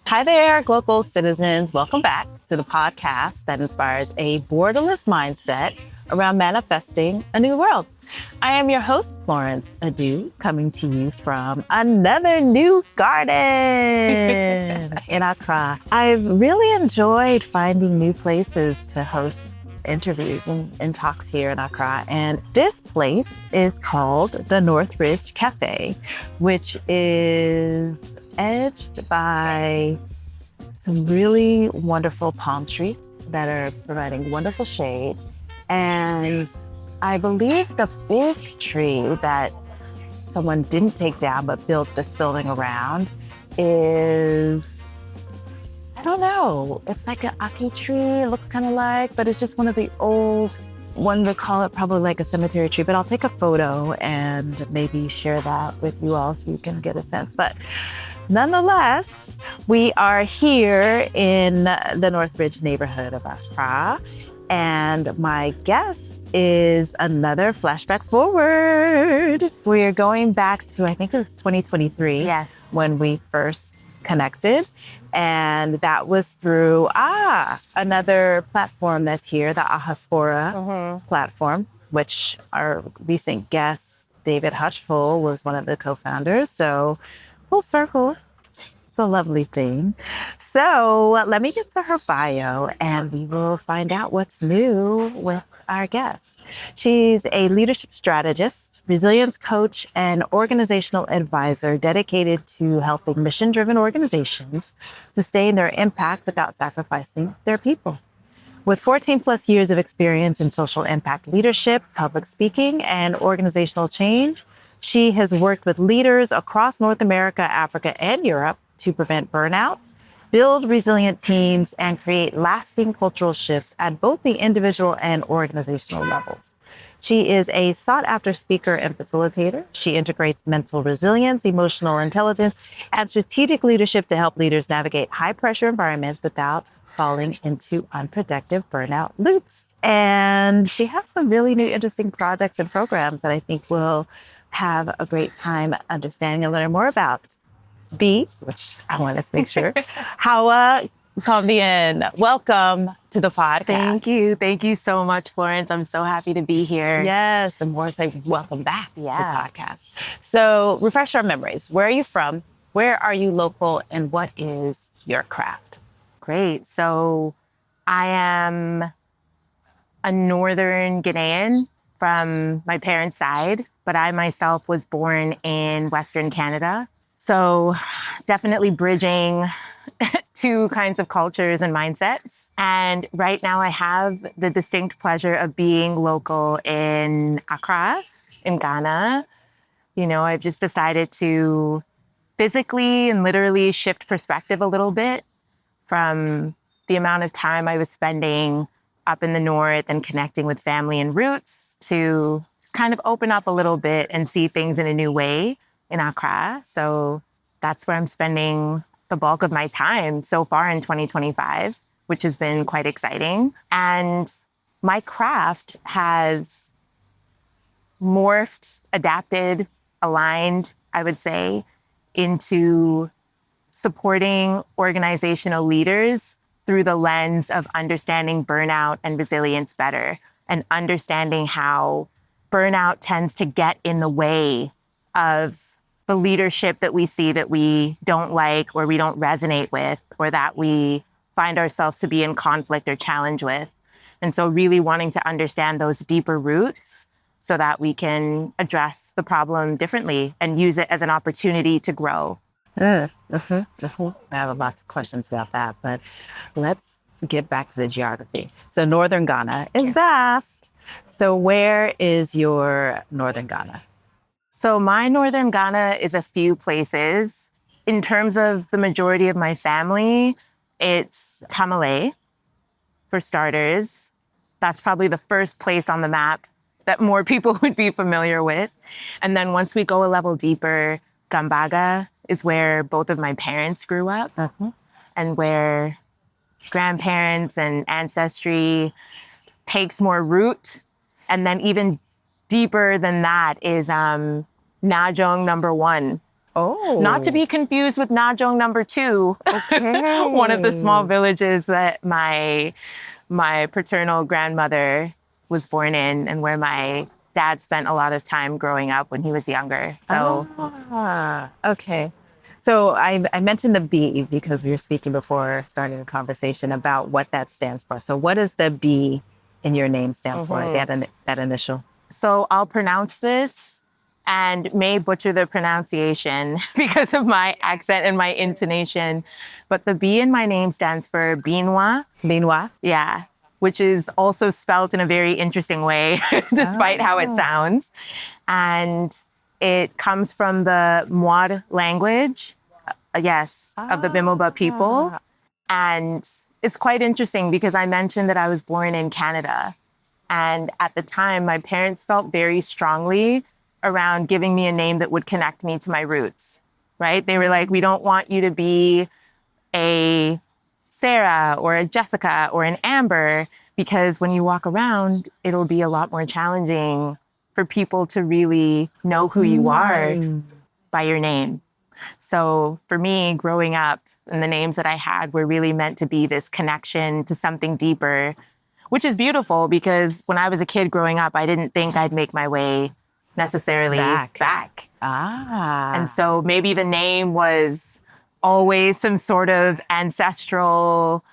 Hi there, Glocal citizens. Welcome back to the podcast that inspires a borderless mindset around manifesting a new world. I am your host, Florence Adu, coming to you from another new garden in Accra. I've really enjoyed finding new places to host interviews and talks here in Accra. And this place is called the Northridge Cafe, which is edged by some really wonderful palm trees that are providing wonderful shade. And I believe the fig tree that someone didn't take down but built this building around is, I don't know, it's like an aki tree, it looks kind of like, but it's just one of the old, one would call it probably like a cemetery tree, but I'll take a photo and maybe share that with you all so you can get a sense. But nonetheless, we are here in the Northridge neighborhood of Accra, and my guest is another flashback forward. We're going back to, I think it was 2023, yes, when we first connected, and that was through another platform that's here, the Ahaspora platform, which our recent guest, David Hushful, was one of the co-founders. So full circle. It's a lovely thing. So let me get to her bio and we will find out what's new with our guest. She's a leadership strategist, resilience coach, and organizational advisor dedicated to helping mission-driven organizations sustain their impact without sacrificing their people. With 14 plus years of experience in social impact leadership, public speaking, and organizational change, she has worked with leaders across North America, Africa, and Europe to prevent burnout, build resilient teams, and create lasting cultural shifts at both the individual and organizational levels. She is a sought-after speaker and facilitator. She integrates mental resilience, emotional intelligence, and strategic leadership to help leaders navigate high-pressure environments without falling into unproductive burnout loops. And she has some really new, interesting projects and programs that I think we'll have a great time understanding and learning more about. Which I want to make sure, Hawa Kombian, welcome to the podcast. Thank you. Thank you so much, Florence. I'm so happy to be here. Yes, and more say welcome back to the podcast. So refresh our memories. Where are you from? Where are you local? And what is your craft? Great. So I am a Northern Ghanaian from my parents' side, but I myself was born in Western Canada. So definitely bridging two kinds of cultures and mindsets. And right now I have the distinct pleasure of being local in Accra, in Ghana. You know, I've just decided to physically and literally shift perspective a little bit from the amount of time I was spending up in the north and connecting with family and roots to just kind of open up a little bit and see things in a new way in Accra. So that's where I'm spending the bulk of my time so far in 2025, which has been quite exciting. And my craft has morphed, adapted, aligned, I would say, into supporting organizational leaders through the lens of understanding burnout and resilience better, and understanding how burnout tends to get in the way of the leadership that we see that we don't like or we don't resonate with, or that we find ourselves to be in conflict or challenge with. And so really wanting to understand those deeper roots so that we can address the problem differently and use it as an opportunity to grow. I have lots of questions about that, but let's get back to the geography. So Northern Ghana is vast. So where is your Northern Ghana? So my Northern Ghana is a few places. In terms of the majority of my family, it's Tamale, for starters. That's probably the first place on the map that more people would be familiar with. And then once we go a level deeper, Gambaga is where both of my parents grew up, and where grandparents and ancestry takes more root. And then even deeper than that is Najong number 1, Oh. Not to be confused with Najong number 2, Okay. one of the small villages that my paternal grandmother was born in and where my dad spent a lot of time growing up when he was younger. So Okay. So I mentioned the B because we were speaking before starting the conversation about what that stands for. So what does the B in your name stand for, that initial? So I'll pronounce this and may butcher the pronunciation because of my accent and my intonation. But the B in my name stands for Binwa. Binwa? Yeah, which is also spelt in a very interesting way, despite how it sounds. And it comes from the Muar language, of the Bimoba people. And it's quite interesting because I mentioned that I was born in Canada. And at the time, my parents felt very strongly around giving me a name that would connect me to my roots, right? They were like, we don't want you to be a Sarah or a Jessica or an Amber, because when you walk around, it'll be a lot more challenging for people to really know who you are by your name. So for me, growing up, and the names that I had were really meant to be this connection to something deeper, which is beautiful because when I was a kid growing up, I didn't think I'd make my way necessarily back. And so maybe the name was always some sort of ancestral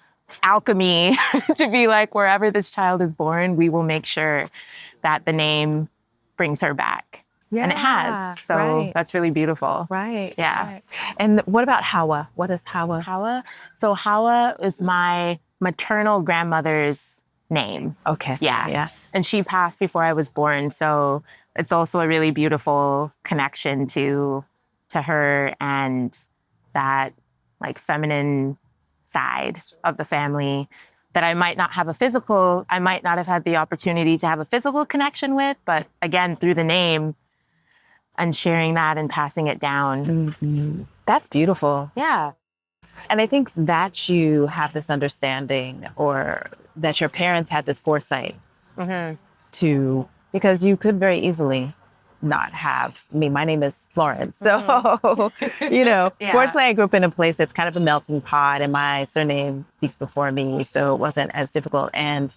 alchemy to be like, wherever this child is born, we will make sure that the name brings her back. Yeah, and it has. So that's really beautiful. Right. Yeah. Right. And what about Hawa? What is Hawa? Hawa. So Hawa is my maternal grandmother's name. Okay. Yeah. Yeah. And she passed before I was born. So it's also a really beautiful connection to her and that like feminine side of the family that I might not have had the opportunity to have a physical connection with, but again, through the name and sharing that and passing it down. Mm-hmm. That's beautiful. Yeah. And I think that you have this understanding, or that your parents had this foresight because you could very easily not have me. My name is Florence. So, fortunately I grew up in a place that's kind of a melting pot and my surname speaks before me. So it wasn't as difficult. And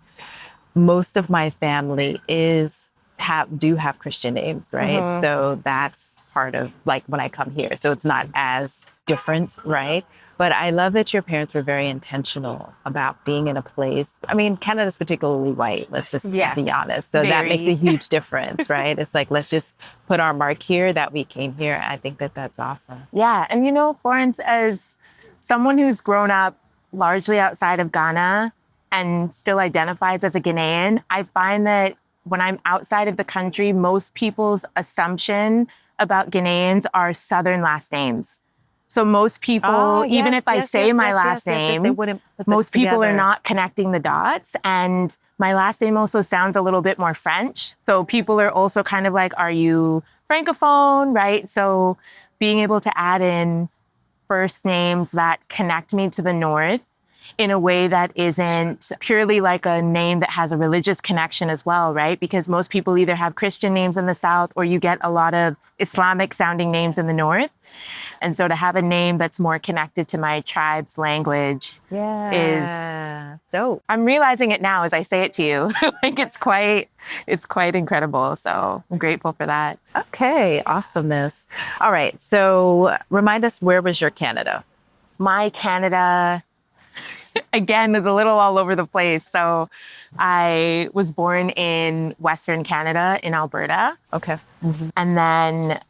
most of my family do have Christian names, right? So that's part of like when I come here. So it's not as different, right? But I love that your parents were very intentional about being in a place. I mean, Canada's particularly white, let's just be honest. So that makes a huge difference, right? It's like, let's just put our mark here that we came here. I think that that's awesome. Yeah. And Florence, as someone who's grown up largely outside of Ghana and still identifies as a Ghanaian, I find that when I'm outside of the country, most people's assumption about Ghanaians are Southern last names. So most people, even if I say my last name, they wouldn't put most people together. are not connecting the dots. And my last name also sounds a little bit more French. So people are also kind of like, are you Francophone, right? So being able to add in first names that connect me to the North in a way that isn't purely like a name that has a religious connection as well, right? Because most people either have Christian names in the South or you get a lot of Islamic sounding names in the North. And so to have a name that's more connected to my tribe's language is dope. I'm realizing it now as I say it to you. Like it's quite incredible. So I'm grateful for that. Okay, awesomeness. All right, so remind us, where was your Canada? My Canada, again, is a little all over the place. So I was born in Western Canada in Alberta. Okay. Mm-hmm. And then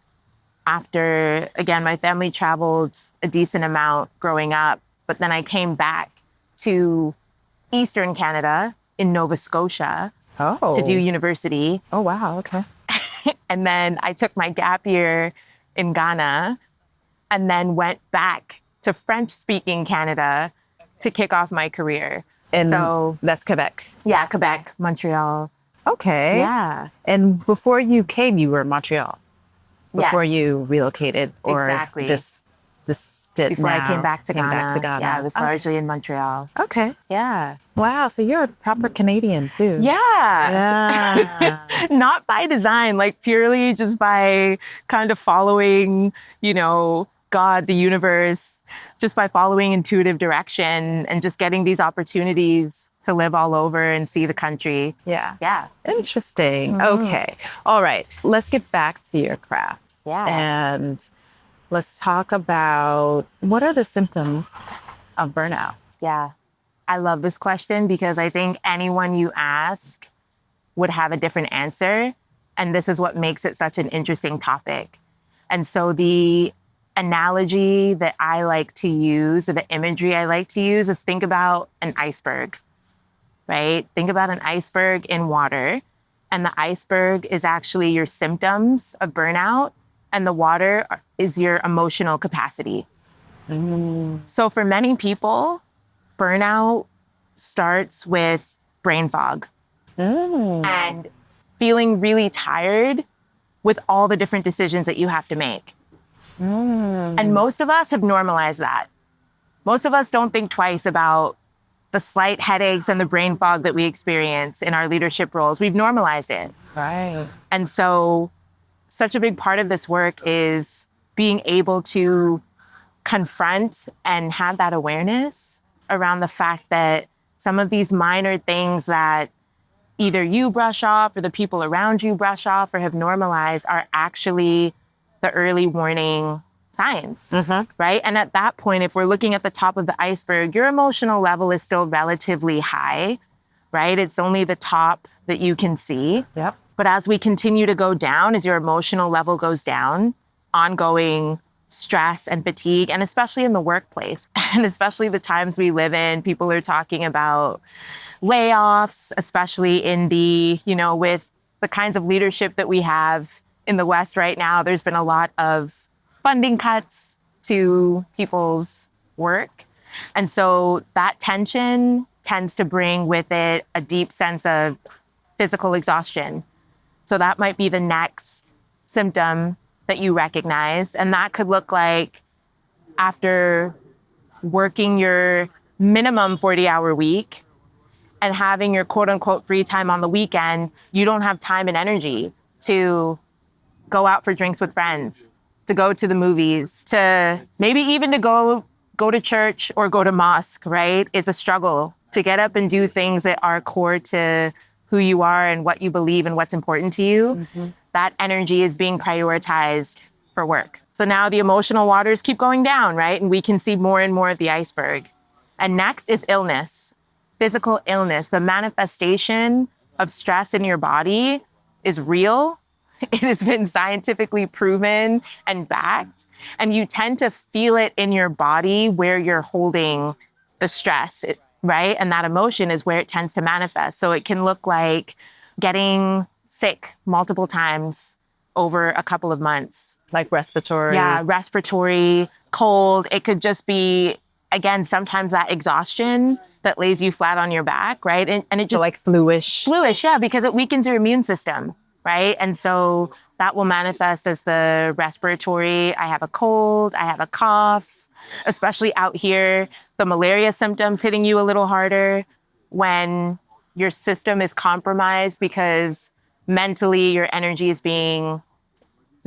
after, again, my family traveled a decent amount growing up, but then I came back to Eastern Canada in Nova Scotia to do university. Oh, wow. Okay. And then I took my gap year in Ghana and then went back to French-speaking Canada to kick off my career. And so that's Quebec. Yeah, Quebec, Montreal. Okay. Yeah. And before you came, you were in Montreal. Before Yes. you relocated, or Exactly. this before I came back to Came Ghana. back to Ghana. Yeah, I was largely in Montreal. Okay. Yeah. Wow. So you're a proper Canadian too. Yeah. Yeah. Not by design, like purely just by kind of following, God, the universe, just by following intuitive direction and just getting these opportunities to live all over and see the country. Yeah. Yeah. Interesting. Okay. All right. Let's get back to your craft. Yeah. And let's talk about what are the symptoms of burnout? Yeah. I love this question because I think anyone you ask would have a different answer. And this is what makes it such an interesting topic. And so the analogy that I like to use, or the imagery I like to use, is think about an iceberg, right? Think about an iceberg in water. And the iceberg is actually your symptoms of burnout, and the water is your emotional capacity. So for many people, burnout starts with brain fog and feeling really tired with all the different decisions that you have to make. And most of us have normalized that. Most of us don't think twice about the slight headaches and the brain fog that we experience in our leadership roles. We've normalized it. Right. And so such a big part of this work is being able to confront and have that awareness around the fact that some of these minor things that either you brush off or the people around you brush off or have normalized are actually the early warning signs, right? And at that point, if we're looking at the top of the iceberg, your emotional level is still relatively high, right? It's only the top that you can see. Yep. But as we continue to go down, as your emotional level goes down, ongoing stress and fatigue, and especially in the workplace, and especially the times we live in, people are talking about layoffs, especially in the, with the kinds of leadership that we have in the West right now. There's been a lot of funding cuts to people's work. And so that tension tends to bring with it a deep sense of physical exhaustion. So that might be the next symptom that you recognize. And that could look like after working your minimum 40-hour week and having your quote unquote free time on the weekend, you don't have time and energy to go out for drinks with friends, to go to the movies, to maybe even to go to church or go to mosque, right? It's a struggle to get up and do things that are core to who you are and what you believe and what's important to you. That energy is being prioritized for work. So now the emotional waters keep going down, right? And we can see more and more of the iceberg. And next is illness, physical illness. The manifestation of stress in your body is real. It has been scientifically proven and backed. And you tend to feel it in your body where you're holding the stress, right? And that emotion is where it tends to manifest. So it can look like getting sick multiple times over a couple of months. Like respiratory. Yeah, respiratory, cold. It could just be, again, sometimes that exhaustion that lays you flat on your back, right? And it just... So like fluish. Fluish, yeah, because it weakens your immune system, right? And so that will manifest as the respiratory. I have a cold, I have a cough, especially out here, the malaria symptoms hitting you a little harder when your system is compromised because mentally your energy is being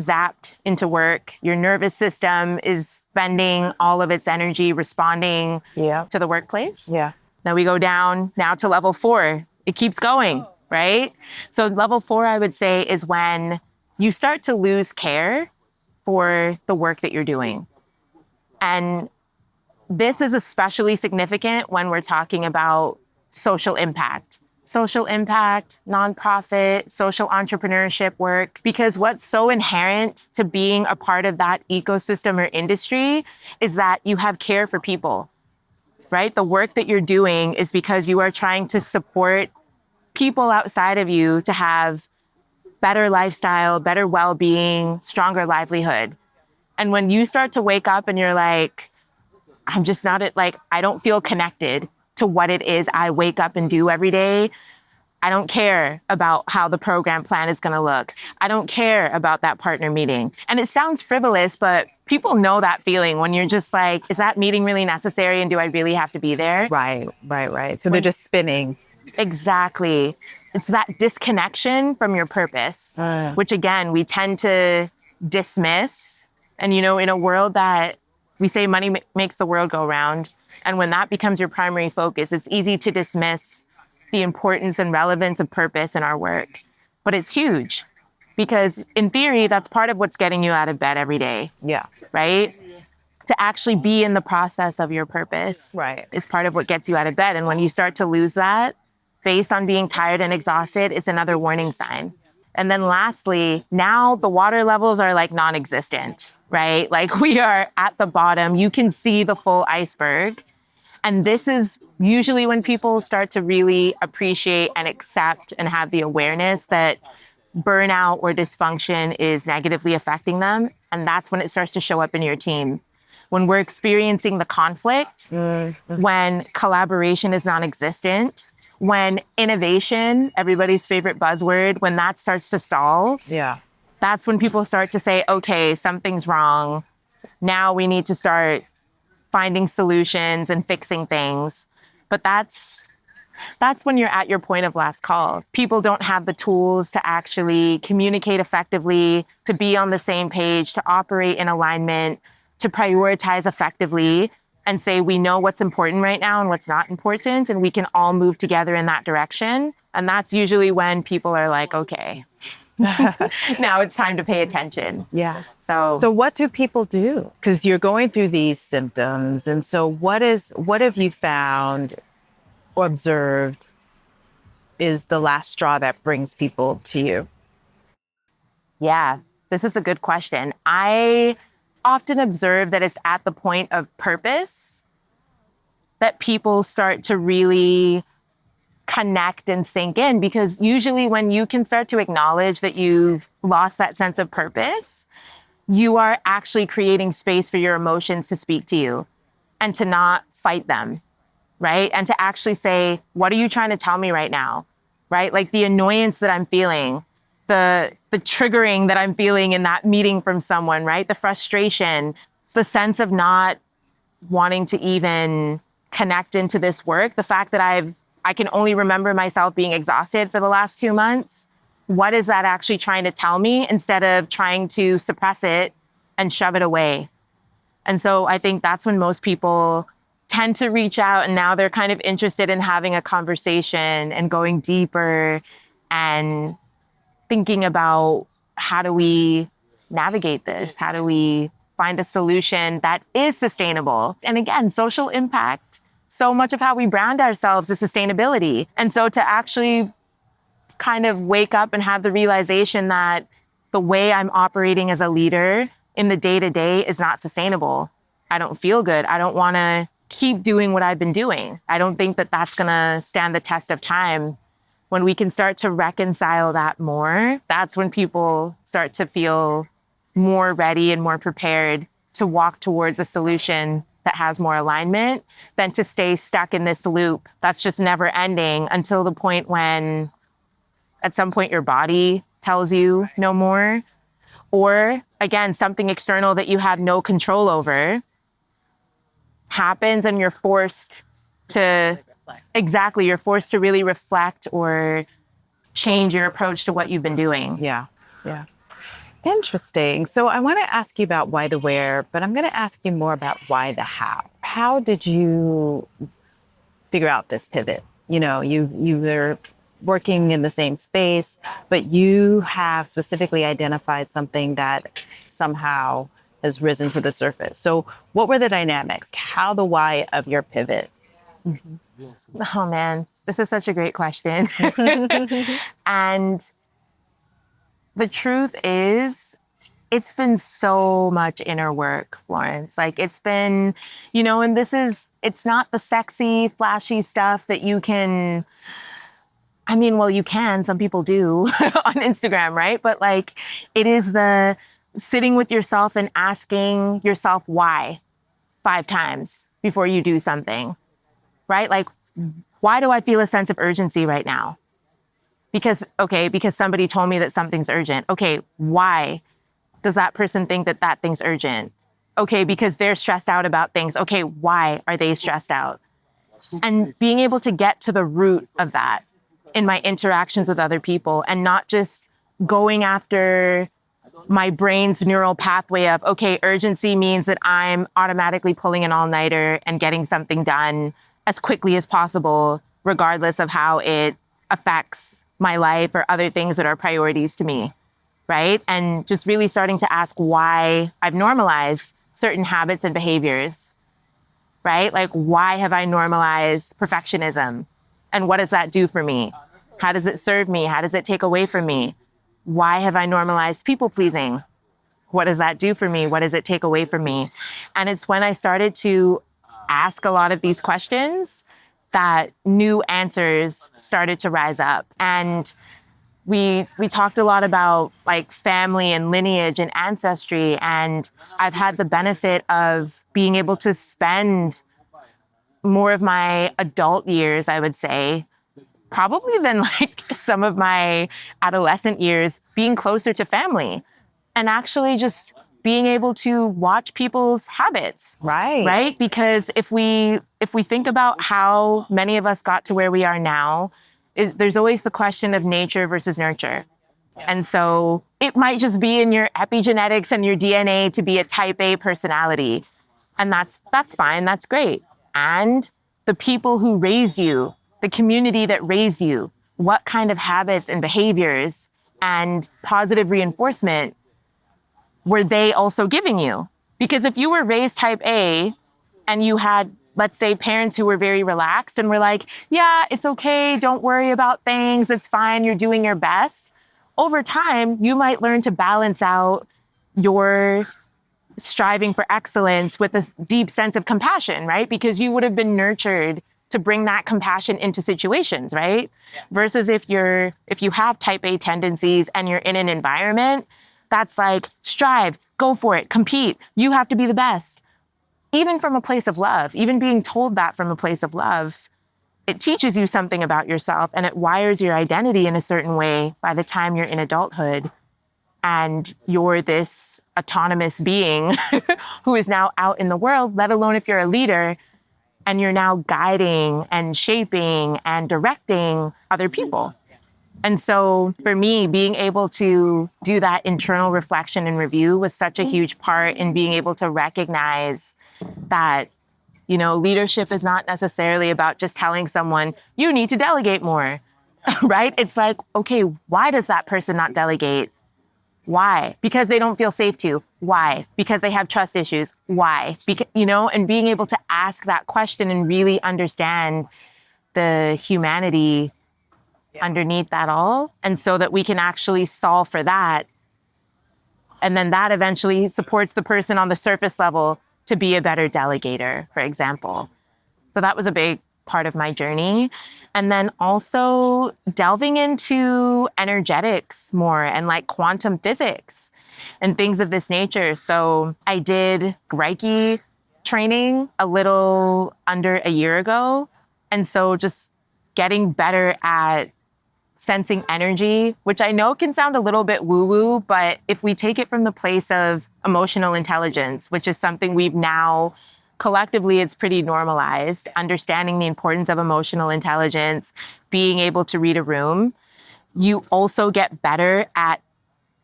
zapped into work. Your nervous system is spending all of its energy responding to the workplace. Yeah. Now we go down now to level 4. It keeps going, right? So level 4, I would say, is when you start to lose care for the work that you're doing. And this is especially significant when we're talking about social impact. Social impact, nonprofit, social entrepreneurship work, because what's so inherent to being a part of that ecosystem or industry is that you have care for people, right? The work that you're doing is because you are trying to support people outside of you to have better lifestyle, better well-being, stronger livelihood. And when you start to wake up and you're like, I'm just not I don't feel connected to what it is I wake up and do every day, I don't care about how the program plan is going to look. I don't care about that partner meeting. And it sounds frivolous, but people know that feeling when you're just like, is that meeting really necessary? And do I really have to be there? Right. So they're just spinning. Exactly. It's that disconnection from your purpose, which again, we tend to dismiss. And, you know, in a world that we say money makes the world go round. And when that becomes your primary focus, it's easy to dismiss the importance and relevance of purpose in our work. But it's huge because in theory, that's part of what's getting you out of bed every day. Yeah. Right? To actually be in the process of your purpose is part of what gets you out of bed. And when you start to lose that based on being tired and exhausted, it's another warning sign. And then lastly, now the water levels are like non-existent, right? Like we are at the bottom. You can see the full iceberg. And this is usually when people start to really appreciate and accept and have the awareness that burnout or dysfunction is negatively affecting them. And that's when it starts to show up in your team. When we're experiencing the conflict, when collaboration is non-existent, when innovation, everybody's favorite buzzword, when that starts to stall, that's when people start to say, okay, something's wrong. Now we need to start finding solutions and fixing things. But that's when you're at your point of last call. People don't have the tools to actually communicate effectively, to be on the same page, to operate in alignment, to prioritize effectively and say, we know what's important right now and what's not important, and we can all move together in that direction. And that's usually when people are like, okay, now it's time to pay attention. Yeah. So what do people do? Because you're going through these symptoms. And so what have you found or observed is the last straw that brings people to you? yeah, this is a good question. I often observe that it's at the point of purpose that people start to really connect and sink in, because usually when you can start to acknowledge that you've lost that sense of purpose, you are actually creating space for your emotions to speak to you and to not fight them, right? And to actually say, what are you trying to tell me right now, right? Like the annoyance that I'm feeling, the triggering that I'm feeling in that meeting from someone, right? The frustration, the sense of not wanting to even connect into this work, the fact that I can only remember myself being exhausted for the last 2 months. What is that actually trying to tell me instead of trying to suppress it and shove it away? And so I think that's when most people tend to reach out, and now they're kind of interested in having a conversation and going deeper and thinking about, how do we navigate this? How do we find a solution that is sustainable? And again, social impact, so much of how we brand ourselves is sustainability. And so to actually kind of wake up and have the realization that the way I'm operating as a leader in the day-to-day is not sustainable. I don't feel good. I don't want to keep doing what I've been doing. I don't think that that's going to stand the test of time. When we can start to reconcile that more, that's when people start to feel more ready and more prepared to walk towards a solution that has more alignment than to stay stuck in this loop that's just never ending until the point when at some point your body tells you no more, or again, something external that you have no control over happens and you're forced to you're forced to really reflect or change your approach to what you've been doing. Yeah. Interesting. So I want to ask you about why the where, but I'm going to ask you more about why the how. How did you figure out this pivot? You know, you were working in the same space, but you have specifically identified something that somehow has risen to the surface. So what were the dynamics? How the why of your pivot? Oh man, this is such a great question. And the truth is, it's been so much inner work, Florence. Like it's been, and it's not the sexy, flashy stuff that you can, you can, some people do on Instagram, right? But like it is the sitting with yourself and asking yourself why 5 times before you do something, right? Like, why do I feel a sense of urgency right now? Because somebody told me that something's urgent. Okay, why does that person think that that thing's urgent? Okay, because they're stressed out about things. Okay, why are they stressed out? And being able to get to the root of that in my interactions with other people, and not just going after my brain's neural pathway of, okay, urgency means that I'm automatically pulling an all-nighter and getting something done as quickly as possible, regardless of how it affects my life or other things that are priorities to me, right? And just really starting to ask why I've normalized certain habits and behaviors, right? Like, why have I normalized perfectionism? And what does that do for me? How does it serve me? How does it take away from me? Why have I normalized people pleasing? What does that do for me? What does it take away from me? And it's when I started to ask a lot of these questions that new answers started to rise up. And we talked a lot about like family and lineage and ancestry. And I've had the benefit of being able to spend more of my adult years, I would say, probably than like some of my adolescent years, being closer to family and actually just being able to watch people's habits. Right? Because if we think about how many of us got to where we are now, there's always the question of nature versus nurture. And so it might just be in your epigenetics and your DNA to be a type A personality. And that's fine. That's great. And the people who raised you, the community that raised you, what kind of habits and behaviors and positive reinforcement were they also giving you? Because if you were raised type A and you had, let's say, parents who were very relaxed and were like, yeah, it's okay, don't worry about things, it's fine, you're doing your best. Over time, you might learn to balance out your striving for excellence with a deep sense of compassion, right? Because you would have been nurtured to bring that compassion into situations, right? Versus if you have type A tendencies and you're in an environment that's like, strive, go for it, compete, you have to be the best. Even from a place of love, even being told that from a place of love, it teaches you something about yourself and it wires your identity in a certain way by the time you're in adulthood. And you're this autonomous being who is now out in the world, let alone if you're a leader and you're now guiding and shaping and directing other people. And so for me, being able to do that internal reflection and review was such a huge part in being able to recognize that, leadership is not necessarily about just telling someone, you need to delegate more, right? It's like, okay, why does that person not delegate? Why? Because they don't feel safe to. Why? Because they have trust issues. Why? And being able to ask that question and really understand the humanity underneath that all. And so that we can actually solve for that. And then that eventually supports the person on the surface level to be a better delegator, for example. So that was a big part of my journey. And then also delving into energetics more and like quantum physics and things of this nature. So I did Reiki training a little under a year ago. And so just getting better at sensing energy, which I know can sound a little bit woo-woo, but if we take it from the place of emotional intelligence, which is something we've now collectively, it's pretty normalized, understanding the importance of emotional intelligence, being able to read a room, you also get better at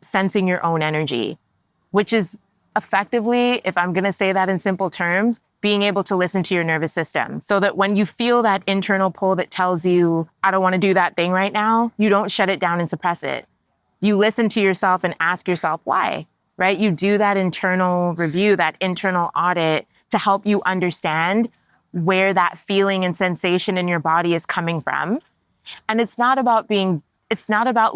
sensing your own energy, which is effectively, if I'm going to say that in simple terms, being able to listen to your nervous system so that when you feel that internal pull that tells you, I don't want to do that thing right now, you don't shut it down and suppress it. You listen to yourself and ask yourself why, right? You do that internal review, that internal audit to help you understand where that feeling and sensation in your body is coming from. And it's not about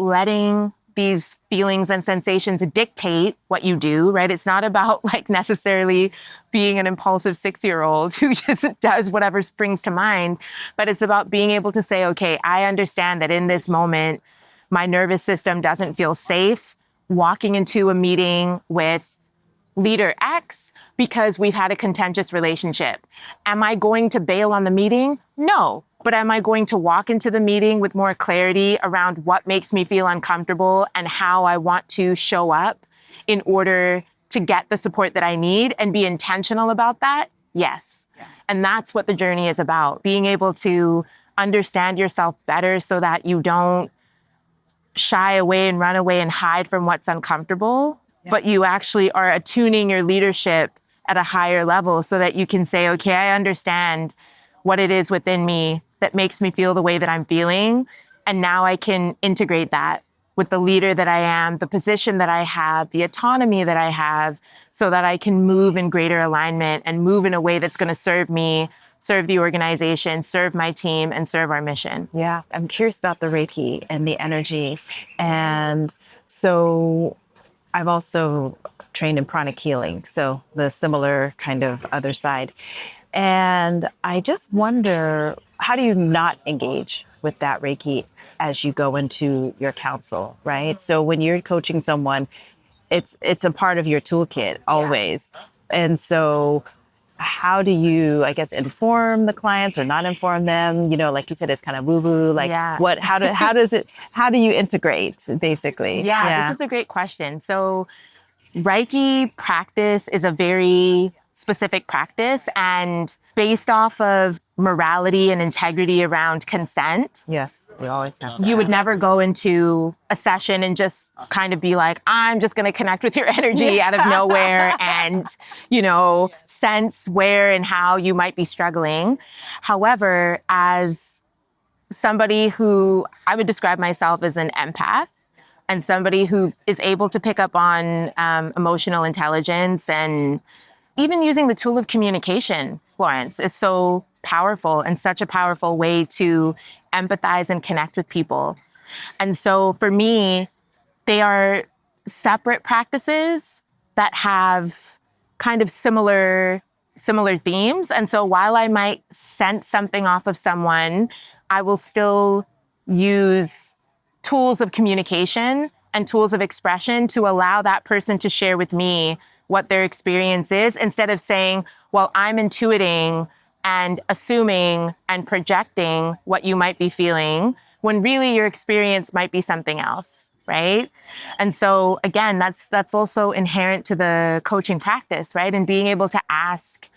letting these feelings and sensations dictate what you do, right? It's not about like necessarily being an impulsive 6-year-old who just does whatever springs to mind, but it's about being able to say, okay, I understand that in this moment, my nervous system doesn't feel safe walking into a meeting with leader X because we've had a contentious relationship. Am I going to bail on the meeting? No. but am I going to walk into the meeting with more clarity around what makes me feel uncomfortable and how I want to show up in order to get the support that I need and be intentional about that? Yes. And that's what the journey is about, being able to understand yourself better so that you don't shy away and run away and hide from what's uncomfortable, but you actually are attuning your leadership at a higher level so that you can say, okay, I understand what it is within me that makes me feel the way that I'm feeling. And now I can integrate that with the leader that I am, the position that I have, the autonomy that I have, so that I can move in greater alignment and move in a way that's going to serve me, serve the organization, serve my team, and serve our mission. Yeah, I'm curious about the Reiki and the energy. And so I've also trained in pranic healing, so the similar kind of other side. And I just wonder, how do you not engage with that Reiki as you go into your counsel, right? So when you're coaching someone, it's a part of your toolkit always. And so how do you, I guess, inform the clients or not inform them? You know, like you said, it's kind of woo-woo. Like how do you integrate basically? Yeah, this is a great question. So Reiki practice is a very specific practice, and based off of morality and integrity around consent. Yes, we always have to You would ask. never go into a session and just kind of be like, I'm just going to connect with your energy out of nowhere and, sense where and how you might be struggling. However, as somebody who I would describe myself as an empath, and somebody who is able to pick up on emotional intelligence, and even using the tool of communication, Florence, is so powerful and such a powerful way to empathize and connect with people. And so for me, they are separate practices that have kind of similar themes. And so while I might sense something off of someone, I will still use tools of communication and tools of expression to allow that person to share with me what their experience is, instead of saying, well, I'm intuiting and assuming and projecting what you might be feeling, when really your experience might be something else, right? And so again, that's also inherent to the coaching practice, right? And being able to ask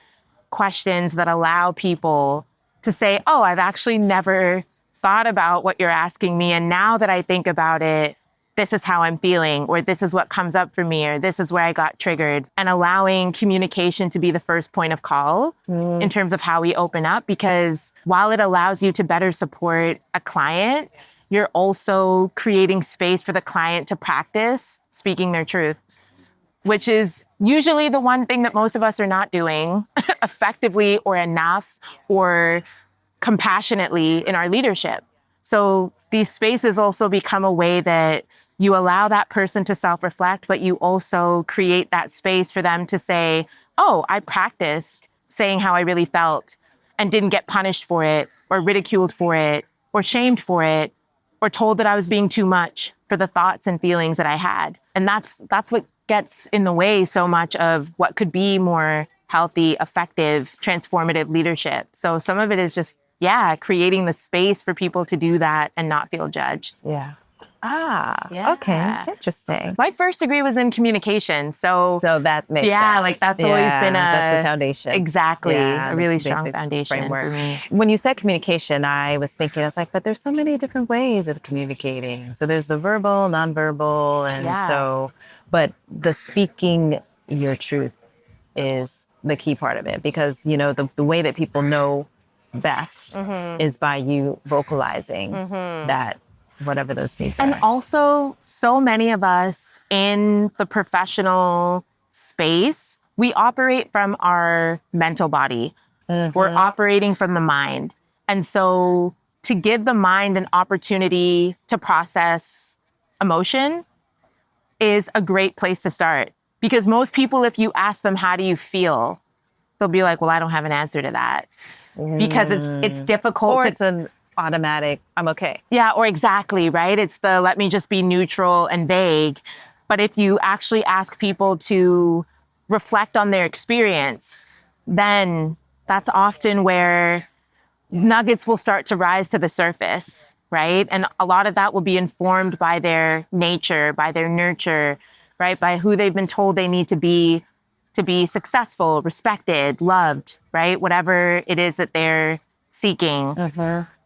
questions that allow people to say, oh, I've actually never thought about what you're asking me. And now that I think about it, this is how I'm feeling, or this is what comes up for me, or this is where I got triggered. And allowing communication to be the first point of call in terms of how we open up, because while it allows you to better support a client, you're also creating space for the client to practice speaking their truth, which is usually the one thing that most of us are not doing effectively or enough or compassionately in our leadership. So these spaces also become a way that you allow that person to self-reflect, but you also create that space for them to say, oh, I practiced saying how I really felt and didn't get punished for it or ridiculed for it or shamed for it or told that I was being too much for the thoughts and feelings that I had. And that's what gets in the way so much of what could be more healthy, effective, transformative leadership. So some of it is just, creating the space for people to do that and not feel judged. Yeah. Okay. Interesting. My first degree was in communication. So that makes sense. like that's always been that's the foundation. Exactly. Yeah, a really the strong basic foundation framework. for me. When you said communication, I was thinking, I was like, but there's so many different ways of communicating. So there's the verbal, nonverbal, and but the speaking your truth is the key part of it, because, the way that people know best is by you vocalizing that, whatever those needs are. And also, so many of us in the professional space, we operate from our mental body. We're operating from the mind. And so to give the mind an opportunity to process emotion is a great place to start. Because most people, if you ask them, how do you feel? They'll be like, well, I don't have an answer to that. Because it's difficult. Or it's an automatic, I'm okay. Yeah, or exactly, right? It's the let me just be neutral and vague. But if you actually ask people to reflect on their experience, then that's often where nuggets will start to rise to the surface, right? And a lot of that will be informed by their nature, by their nurture, right? By who they've been told they need to be successful, respected, loved, right? Whatever it is that they're seeking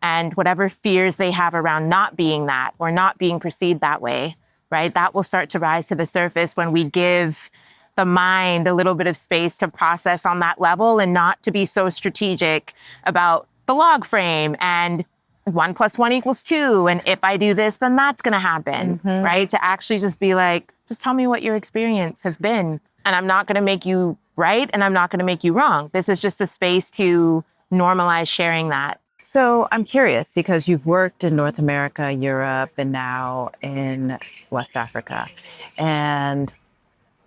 and whatever fears they have around not being that or not being perceived that way, right? That will start to rise to the surface when we give the mind a little bit of space to process on that level and not to be so strategic about the log frame and 1 + 1 = 2. And if I do this, then that's going to happen, right? To actually just be like, just tell me what your experience has been. And I'm not going to make you right. And I'm not going to make you wrong. This is just a space to normalize sharing that. So I'm curious because you've worked in North America, Europe, and now in West Africa. And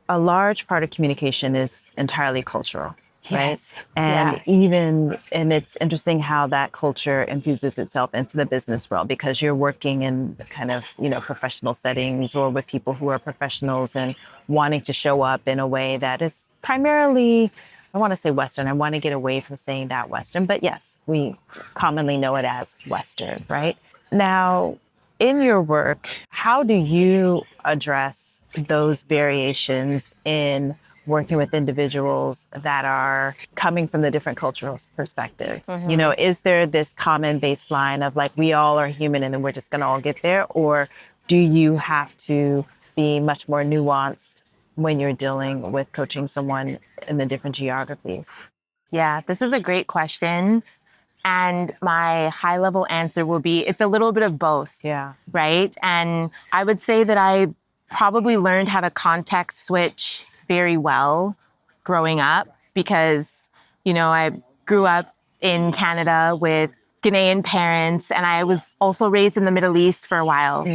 a large part of communication is entirely cultural, Yes. right? And it's interesting how that culture infuses itself into the business world because you're working in kind of, professional settings or with people who are professionals and wanting to show up in a way that is primarily, I want to say Western. I want to get away from saying that Western, but yes, we commonly know it as Western, right? Now, in your work, how do you address those variations in working with individuals that are coming from the different cultural perspectives? Is there this common baseline of like, we all are human and then we're just going to all get there? Or do you have to be much more nuanced when you're dealing with coaching someone in the different geographies? Yeah, this is a great question. And my high level answer will be it's a little bit of both. Yeah. Right. And I would say that I probably learned how to context switch very well growing up because, I grew up in Canada with Ghanaian parents and I was also raised in the Middle East for a while.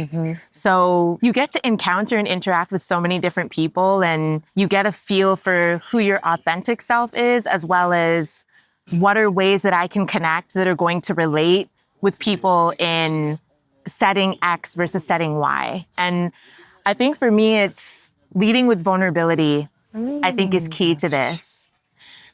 So you get to encounter and interact with so many different people and you get a feel for who your authentic self is, as well as what are ways that I can connect that are going to relate with people in setting X versus setting Y. And I think for me, it's leading with vulnerability, I think is key to this.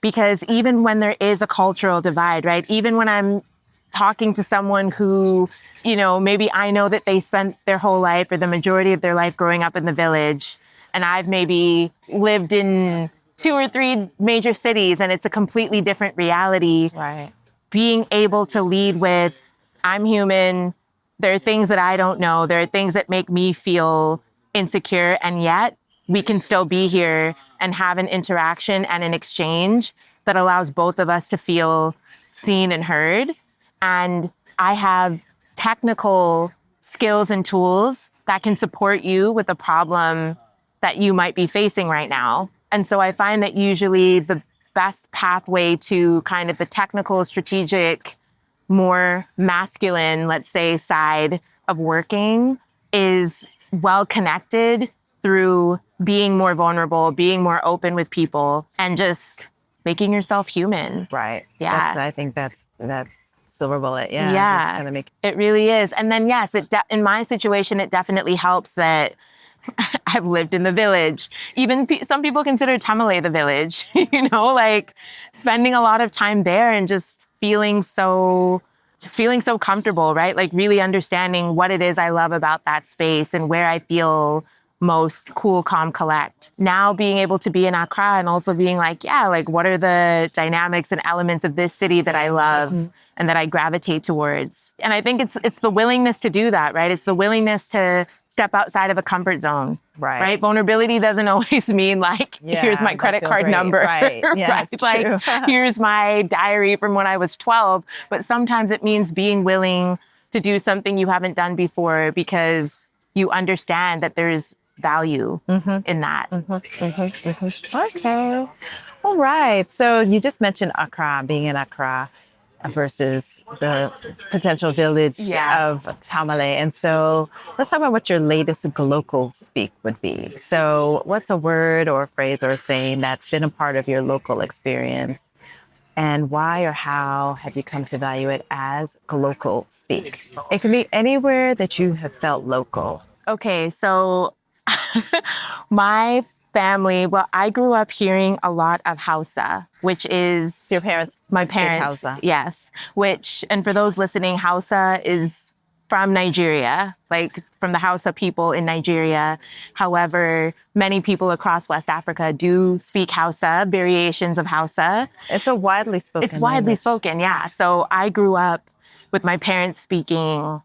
Because even when there is a cultural divide, right? Even when I'm talking to someone who, maybe I know that they spent their whole life or the majority of their life growing up in the village, and I've maybe lived in 2 or 3 major cities and it's a completely different reality. Right. Being able to lead with, I'm human. There are things that I don't know. There are things that make me feel insecure. And yet we can still be here and have an interaction and an exchange that allows both of us to feel seen and heard. And I have technical skills and tools that can support you with a problem that you might be facing right now. And so I find that usually the best pathway to kind of the technical, strategic, more masculine, let's say, side of working is well connected through being more vulnerable, being more open with people, and just making yourself human. Right. Yeah. I think that's silver bullet. Yeah. Yeah. It's gonna make it really is. And then, yes, in my situation, it definitely helps that I've lived in the village. Even some people consider Tamale the village, like spending a lot of time there and just feeling so comfortable, right? Like really understanding what it is I love about that space and where I feel most cool, calm, collect. Now being able to be in Accra and also being like, yeah, like what are the dynamics and elements of this city that I love and that I gravitate towards? And I think it's the willingness to do that, right? It's the willingness to step outside of a comfort zone, right? Vulnerability doesn't always mean like, here's my credit card number, right? Yeah, right? Like, here's my diary from when I was 12. But sometimes it means being willing to do something you haven't done before because you understand that there's value in that. Okay. All right. So you just mentioned Accra, being in Accra versus the potential village of Tamale. And so let's talk about what your latest Glocal speak would be. So what's a word or a phrase or a saying that's been a part of your local experience? And why or how have you come to value it as Glocal speak? It can be anywhere that you have felt local. Okay, so my family, well, I grew up hearing a lot of Hausa, which is Your parents, my speak parents. Hausa. Yes. Which, and for those listening, Hausa is from Nigeria, like from the Hausa people in Nigeria. However, many people across West Africa do speak Hausa, variations of Hausa. It's a widely spoken It's widely language. spoken, yeah. So I grew up with my parents speaking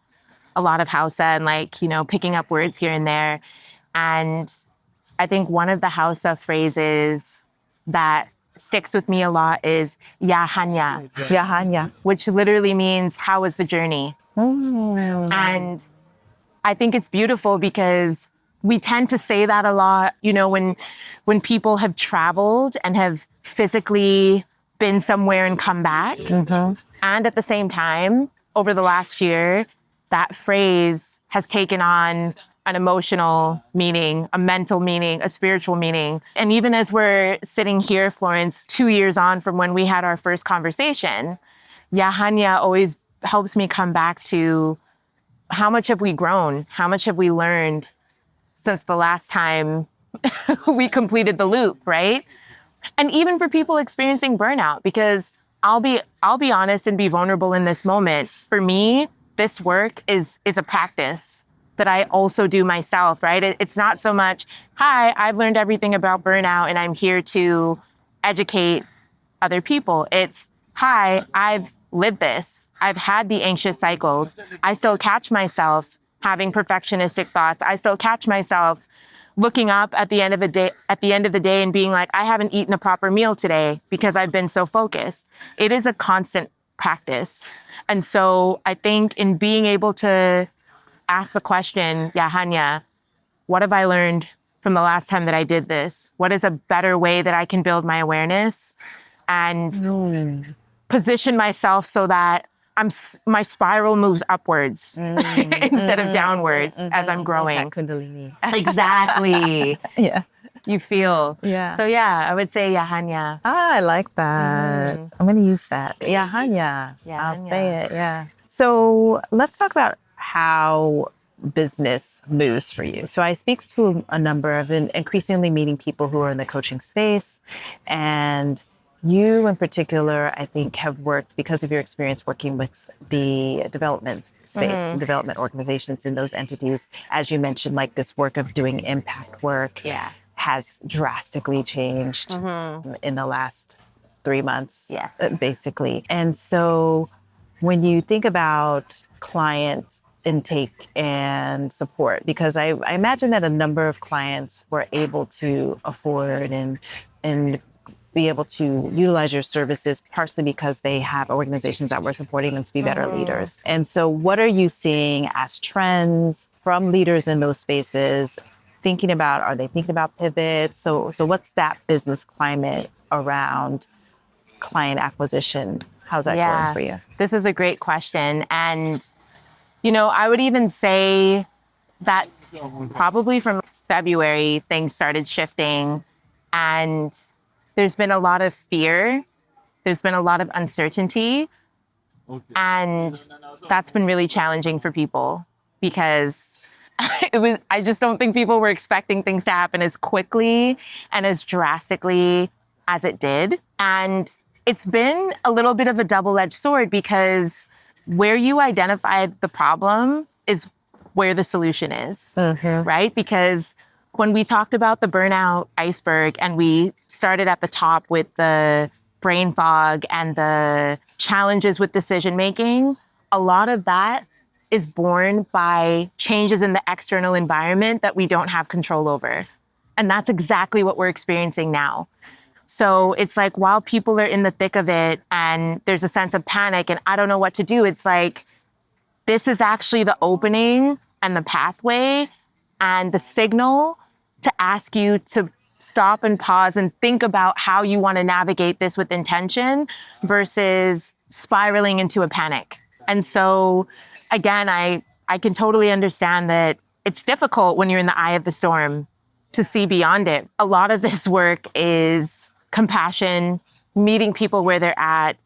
a lot of Hausa and like, you know, picking up words here and there. And I think one of the Hausa phrases that sticks with me a lot is "Ya hanya," Yahanya. which literally means "How was the journey?" And I think it's beautiful because we tend to say that a lot, you know, when people have traveled and have physically been somewhere and come back. And at the same time, over the last year, that phrase has taken on an emotional meaning, a mental meaning, a spiritual meaning. And even as we're sitting here, Florence, 2 years on from when we had our first conversation, Yahanya always helps me come back to how much have we grown? How much have we learned since the last time we completed the loop, right? And even for people experiencing burnout, because I'll be honest and be vulnerable in this moment. For me, this work is a practice that I also do myself, right? It's not so much, hi, I've learned everything about burnout and I'm here to educate other people. It's, hi, I've lived this. I've had the anxious cycles. I still catch myself having perfectionistic thoughts. I still catch myself looking up at the end of the day and being like, I haven't eaten a proper meal today because I've been so focused. It is a constant practice. And so I think in being able to ask the question, Yahanya, what have I learned from the last time that I did this? What is a better way that I can build my awareness and position myself so that my spiral moves upwards instead of downwards as I'm growing. That Kundalini. Exactly. Yeah. You feel. Yeah. So yeah, I would say Yahanya. I like that. I'm going to use that. Yahanya. I'll Yahanya. say it. Yeah. So let's talk about how business moves for you. So I speak to a number of increasingly meeting people who are in the coaching space, and you in particular, I think, have worked because of your experience working with the development space, development organizations in those entities. As you mentioned, like this work of doing impact work has drastically changed in the last 3 months, basically. And so when you think about client intake and support, because I imagine that a number of clients were able to afford and be able to utilize your services partially because they have organizations that were supporting them to be better leaders. And so what are you seeing as trends from leaders in those spaces? Are they thinking about pivots? So what's that business climate around client acquisition? How's that going for you? This is a great question. And, you know, I would even say that probably from February, things started shifting and there's been a lot of fear. There's been a lot of uncertainty. And that's been really challenging for people because I just don't think people were expecting things to happen as quickly and as drastically as it did. And it's been a little bit of a double-edged sword because where you identify the problem is where the solution is, right? Because when we talked about the burnout iceberg and we started at the top with the brain fog and the challenges with decision making, a lot of that is born by changes in the external environment that we don't have control over. And that's exactly what we're experiencing now. So it's like while people are in the thick of it and there's a sense of panic and I don't know what to do, it's like this is actually the opening and the pathway and the signal to ask you to stop and pause and think about how you want to navigate this with intention versus spiraling into a panic. And so, again, I can totally understand that it's difficult when you're in the eye of the storm to see beyond it. A lot of this work is compassion, meeting people where they're at,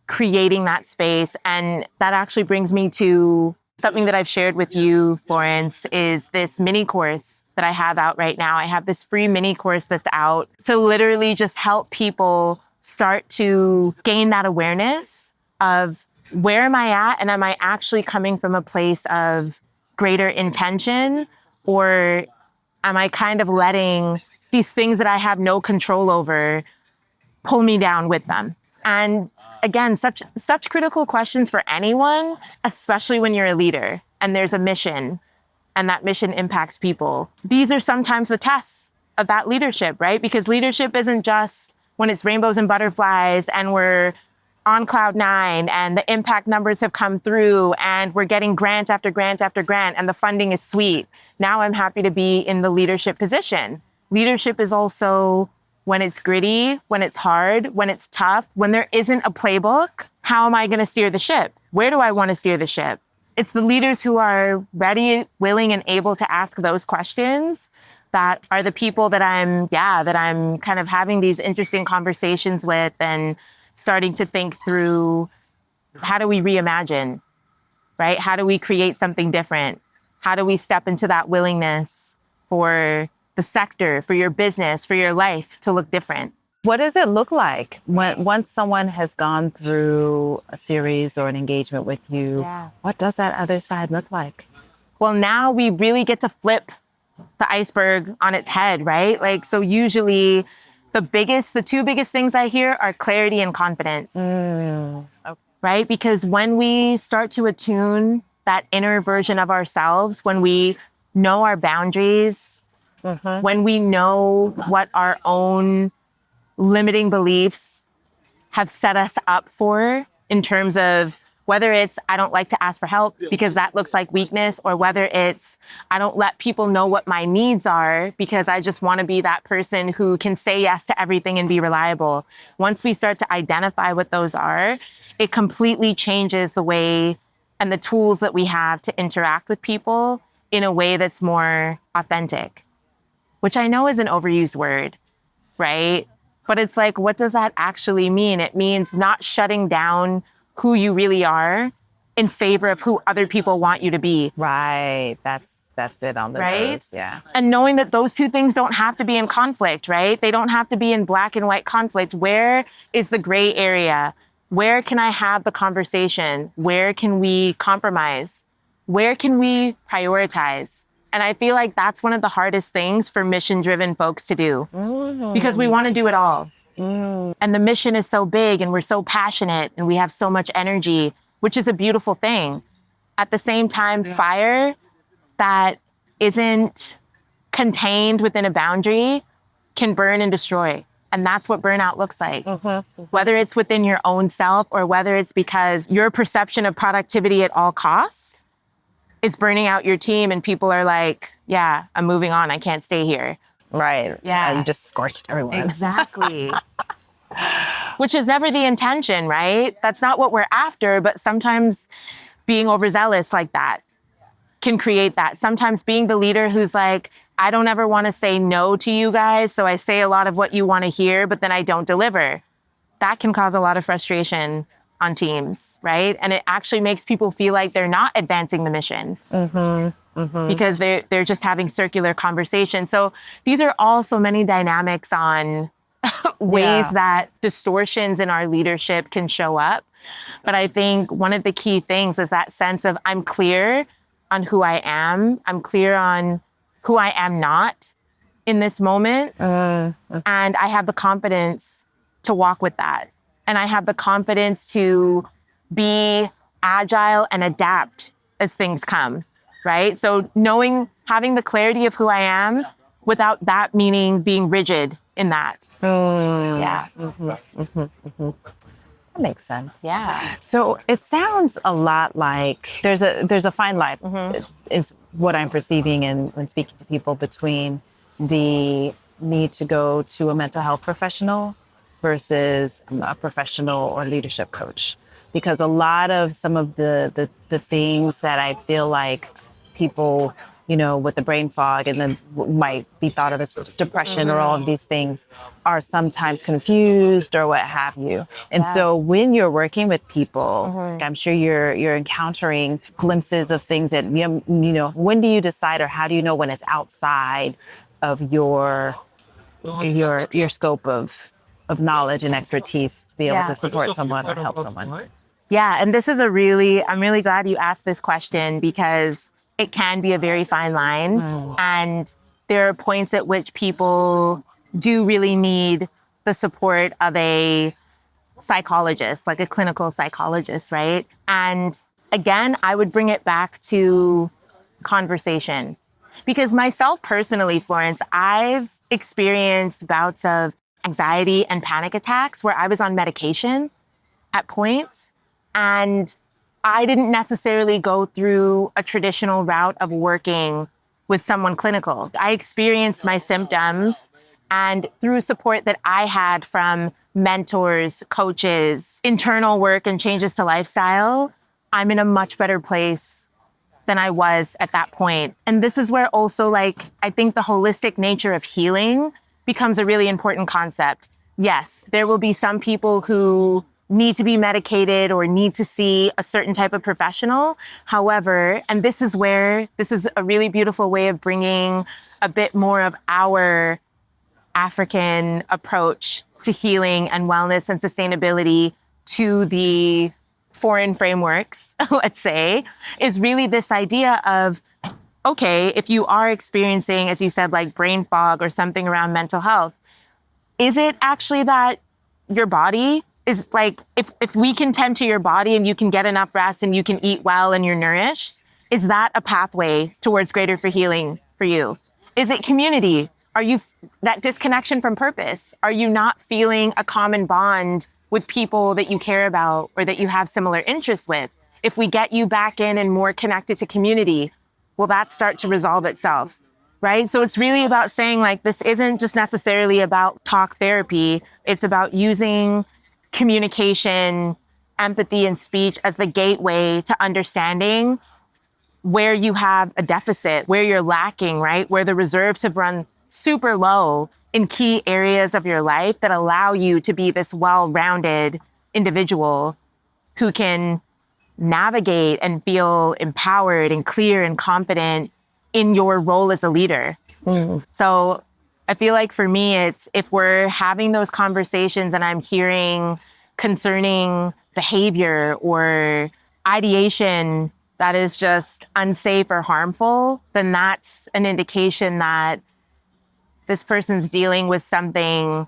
creating that space. And that actually brings me to Something that I've shared with you, Florence, is this mini course that I have out right now. I have this free mini course that's out to literally just help people start to gain that awareness of where am I at, and am I actually coming from a place of greater intention, or am I kind of letting these things that I have no control over pull me down with them? And again, such critical questions for anyone, especially when you're a leader and there's a mission and that mission impacts people. These are sometimes the tests of that leadership, right? Because leadership isn't just when it's rainbows and butterflies and we're on cloud nine and the impact numbers have come through and we're getting grant after grant after grant and the funding is sweet. Now I'm happy to be in the leadership position. Leadership is also when it's gritty, when it's hard, when it's tough, when there isn't a playbook. How am I going to steer the ship? Where do I want to steer the ship? It's the leaders who are ready, willing, and able to ask those questions that are the people that I'm kind of having these interesting conversations with and starting to think through, how do we reimagine, right? How do we create something different? How do we step into that willingness for the sector, for your business, for your life to look different? What does it look like once someone has gone through a series or an engagement with you? Yeah. What does that other side look like? Well, now we really get to flip the iceberg on its head, right? Like, so usually the two biggest things I hear are clarity and confidence, Okay. right? Because when we start to attune that inner version of ourselves, when we know our boundaries, when we know what our own limiting beliefs have set us up for in terms of whether it's I don't like to ask for help because that looks like weakness, or whether it's I don't let people know what my needs are because I just want to be that person who can say yes to everything and be reliable. Once we start to identify what those are, it completely changes the way and the tools that we have to interact with people in a way that's more authentic, which I know is an overused word, right? But it's like, what does that actually mean? It means not shutting down who you really are in favor of who other people want you to be. Right. That's it on the Right? nose. Yeah. And knowing that those two things don't have to be in conflict, right? They don't have to be in black and white conflict. Where is the gray area? Where can I have the conversation? Where can we compromise? Where can we prioritize? And I feel like that's one of the hardest things for mission-driven folks to do, because we want to do it all. And the mission is so big and we're so passionate and we have so much energy, which is a beautiful thing. At the same time, fire that isn't contained within a boundary can burn and destroy. And that's what burnout looks like. Whether it's within your own self or whether it's because your perception of productivity at all costs is burning out your team and people are like, yeah, I'm moving on. I can't stay here. Right. Yeah. You just scorched everyone. Exactly. Which is never the intention, right? That's not what we're after, but sometimes being overzealous like that can create that. Sometimes being the leader who's like, I don't ever want to say no to you guys, so I say a lot of what you want to hear, but then I don't deliver. That can cause a lot of frustration on teams, right? And it actually makes people feel like they're not advancing the mission. Because they're just having circular conversations. So these are all so many dynamics on ways that distortions in our leadership can show up. But I think one of the key things is that sense of I'm clear on who I am. I'm clear on who I am not in this moment. And I have the confidence to walk with that. And I have the confidence to be agile and adapt as things come. Right? So having the clarity of who I am without that meaning being rigid in that. Yeah. That makes sense. Yeah. So it sounds a lot like there's a fine line is what I'm perceiving when speaking to people between the need to go to a mental health professional versus a professional or leadership coach. Because a lot of some of the things that I feel like people with the brain fog, and then what might be thought of as depression or all of these things are sometimes confused or what have you. And so when you're working with people, I'm sure you're encountering glimpses of things that, when do you decide, or how do you know when it's outside of your scope of knowledge and expertise to be able to support someone or help someone? Yeah, and this is I'm really glad you asked this question, because it can be a very fine line. And there are points at which people do really need the support of a psychologist, like a clinical psychologist, right? And again, I would bring it back to conversation. Because myself personally, Florence, I've experienced bouts of anxiety and panic attacks where I was on medication at points. And I didn't necessarily go through a traditional route of working with someone clinical. I experienced my symptoms, and through support that I had from mentors, coaches, internal work, and changes to lifestyle, I'm in a much better place than I was at that point. And this is where also, I think the holistic nature of healing becomes a really important concept. Yes, there will be some people who need to be medicated or need to see a certain type of professional. However, and this is a really beautiful way of bringing a bit more of our African approach to healing and wellness and sustainability to the foreign frameworks, let's say, is really this idea of, okay, if you are experiencing, as you said, like brain fog or something around mental health, is it actually that your body is if we can tend to your body and you can get enough rest and you can eat well and you're nourished, is that a pathway towards greater for healing for you? Is it community? Are you that disconnection from purpose? Are you not feeling a common bond with people that you care about or that you have similar interests with? If we get you back in and more connected to community, will that start to resolve itself? Right? So it's really about saying this isn't just necessarily about talk therapy. It's about using communication, empathy, and speech as the gateway to understanding where you have a deficit, where you're lacking, right? Where the reserves have run super low in key areas of your life that allow you to be this well-rounded individual who can navigate and feel empowered and clear and confident in your role as a leader. So I feel like for me, it's if we're having those conversations and I'm hearing concerning behavior or ideation that is just unsafe or harmful, then that's an indication that this person's dealing with something